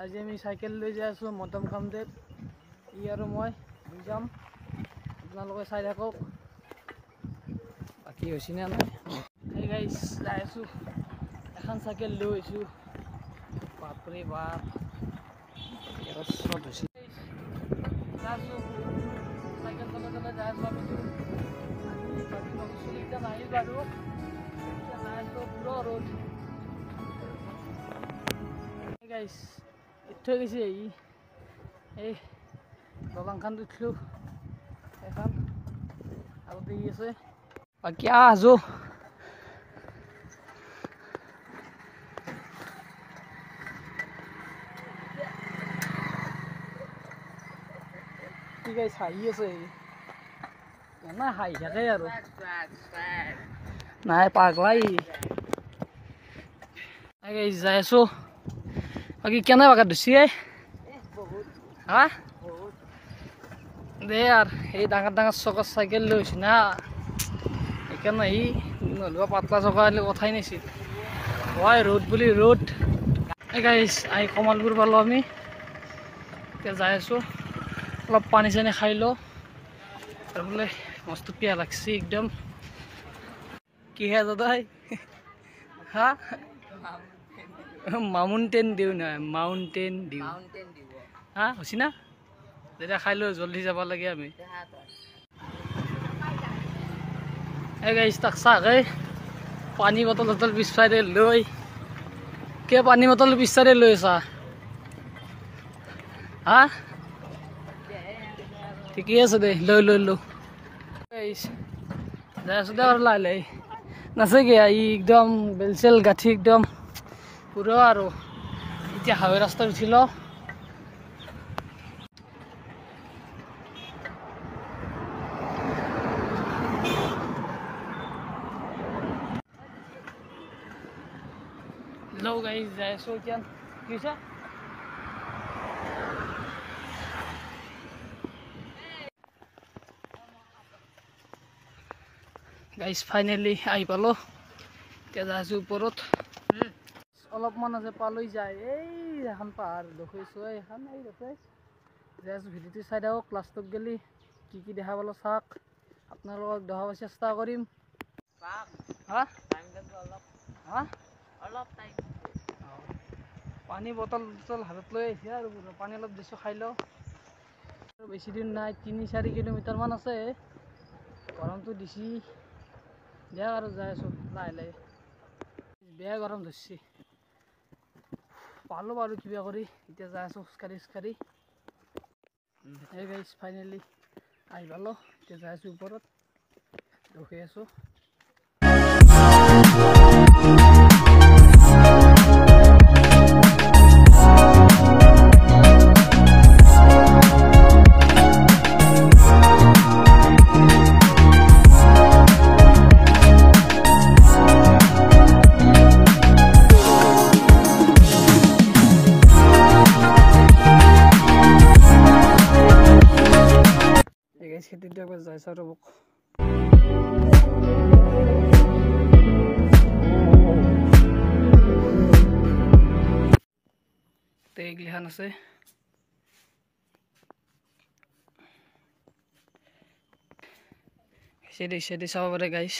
আজি আমি চাইকেল লৈ যাই আছোঁ মদম কামদেৱ ই আৰু মই যাম আপোনালোকে চাই থাকক বাকী হৈছে নে নাই এই গাইছ যাই আছোঁ এখন চাইকেল লৈ আহিছোঁ বাপৰে বাপ হৈছে চাইকেল চলাই চলাই যাই আছোঁ আমি এতিয়া নাহিল বাৰু এতিয়া যাই আছোঁ পুৰা ৰ'দ গাইছ থৈ গৈছে এই দলংখন উঠিলোঁ এখন আৰু দেৰি আছে বাকী আছো কি গাইছ হাঁহি আছে নাই হাঁহি থাকে আৰু নাই পাগলাই যাই আছোঁ বাকী কেনে বাগাত ধুচি হা দে আৰু সেই ডাঙৰ ডাঙৰ চকৰ চাইকেল লৈ হৈছে না সেইকাৰণে সি নহ'লেবা পাতলা চকা হ'লে কথাই নাছিল হয় ৰ'দ বুলি ৰ'দ এই গাইছ আহি কমালপুৰ পালোঁ আমি এতিয়া যাই আছোঁ অলপ পানী চানী খাই লওঁ আৰু বোলে মস্ত পিয়াহ লাগছে একদম কিহে দাদাই হা মাউণ্টেন ডিউ নহয় মাউণ্টেন ডিউ হা হৈছে না যেতিয়া খাই লৈ জলদি যাব লাগে আমি এই গাইছ তাক চাকে পানী বটল চটল পিছফালে লৈ কিয় পানী বটল পিছফালে লৈ আছা হা ঠিকেই আছে দে লৈ লৈ লো যাই আছোঁ দে আৰু লাহে লাহে নাছে কি একদম বেলচেল গাঁঠি একদম পুৰা আৰু এতিয়া হাৱে ৰাস্তাত উঠি লওঁ গাইছ যাই আছোঁ এতিয়া কি হৈছে গাইছ ফাইনেলি আহি পালোঁ এতিয়া যাই আছোঁ ওপৰত অলপমান আছে পালৈ যায় এই এখন পাহাৰ দেখুৱাইছোঁ এইখন এই দেখুৱাই যাই আছোঁ ভিডিঅ'টো চাই থাকক লাষ্টত গেলি কি দেখা পালোঁ চাওক আপোনালোকক দেখাব চেষ্টা কৰিম হা হা পানী বটল চটল হাতত লৈ আহিছে আৰু পানী অলপ দিছোঁ খাই লওঁ বেছি দিন নাই 3-4 কিলোমিটাৰমান আছে গৰমটো দিছি দিয়ক আৰু যাই আছোঁ লাহে লাহে বেয়া গৰম ধৰিছে পালোঁ বাৰু কিবা কৰি এতিয়া যাই আছোঁ খোজকাঢ়ি এই গাইছ ফাইনেলি আহি পালোঁ এতিয়া যাই আছোঁ ওপৰত ৰখি আছোঁ খেতিত একবাৰ যাই স্যাৰ এইগিলাখান আছে সেদি চাব পাৰে গাইছ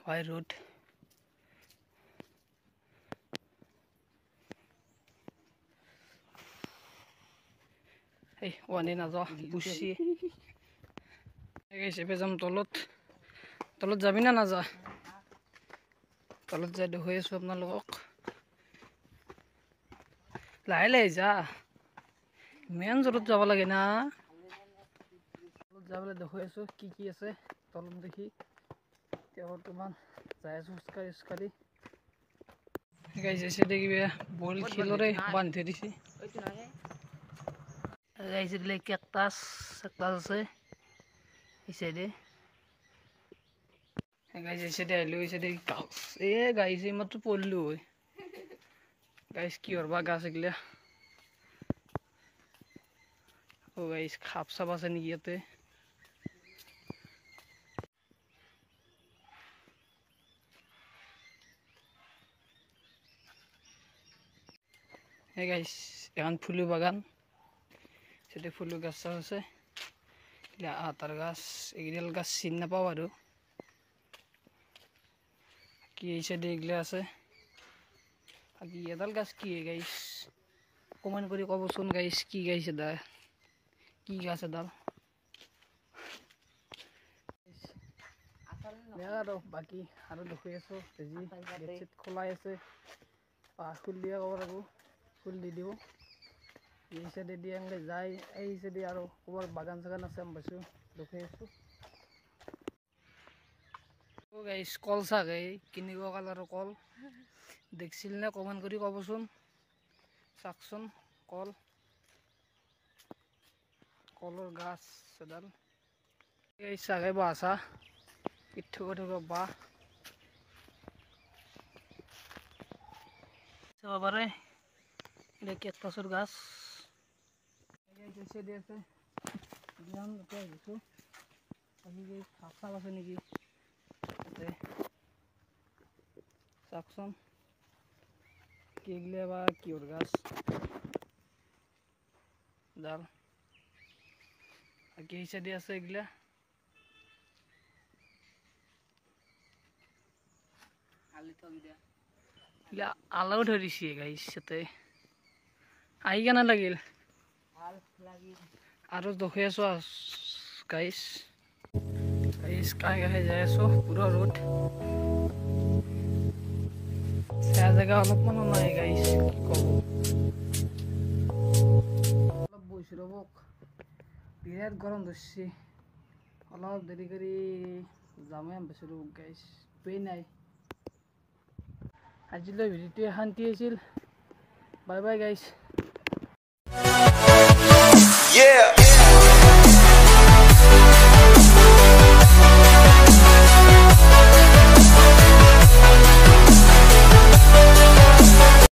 হয় রোড এই ওয়ানে নাযাওঁ বুঝছি চেপে যাম তলত যাবি না নাযা তলত যাই দেখুৱাই আছোঁ আপোনালোকক লাহে লাহে যা মেইন জোৰত যাব লাগে না তলত যাবলৈ দেখুৱাই আছোঁ কি আছে তলত দেখি এতিয়া বৰ্তমান যাই আছোঁ খোজকাঢ়ি গাইছে কিবা বল খেলৰে বান্ধি থৈ দিছে গাইছে দিলে কেকটাছ আছে এই সাইডে গাইছে আহিলোঁ এই সাইডে গাছ গাইছে মাত্ৰ পঢ়িলোঁ হয় গাইছ কিহৰ বা গাছ এগিলা গাইছ খাপ চাপ আছে নেকি ইয়াতে হে গাইছ এখন ফুলু বাগান সেটা ফুলু গাছ আছে আতার গাছ এগুলো গাছ চিন নাপাও আর কি এই সাইডে এগুলো আছে আর কি এডাল গাছ কি গাইছ কমেন্ট করে কবচোন গাইছ কি গাইছ এটা কি গাছ এডাল আৰু বাকী আৰু দেখুৱাই আছোঁ গেট খোলাই আছে ফুল দিয়া ক'ব লাগিব ফুল দি দিব এই চাইডে দি এনেকৈ যায় এই চাইডে আৰু ক'ৰবাৰ বাগান চাগান আছে আমি পাইছোঁ দেখুৱাই আছোঁ গাইছ কল চাগে কিনিব কালাৰৰ কল দেখিছিল নে কমেণ্ট কৰি ক'বচোন চাওকচোন কলৰ গাছ এডাল এই চাগে বাছা ইথুক বা চাব পাৰে এটা কেকটাছৰ গাছ আছে চাপ আছে নেকি চাওকচোন কি এগুলো বা কিহৰ গাছ ডাল কি হিচাপে আছে এগুলা আলাও ধৰিছে গাইছ ইয়াতে আহি কেনে লাগিল আৰু দেখুৱাই আছোঁ গাইছ গাইছ কাহে কাহে যাই আছোঁ পুৰা ৰ'দ চাহ জেগা অলপমানো নাই গাইছ কি ক'ব অলপ বহিছোঁ ৰ'বক বিৰাট গৰম ধৰিছে অলপ দেৰি কৰি যামেই বেছিলোঁ গাইছ উপায় নাই আজিলৈ ভিডিঅ'টোৱে শান্তি আছিল বাই বাই গাইছ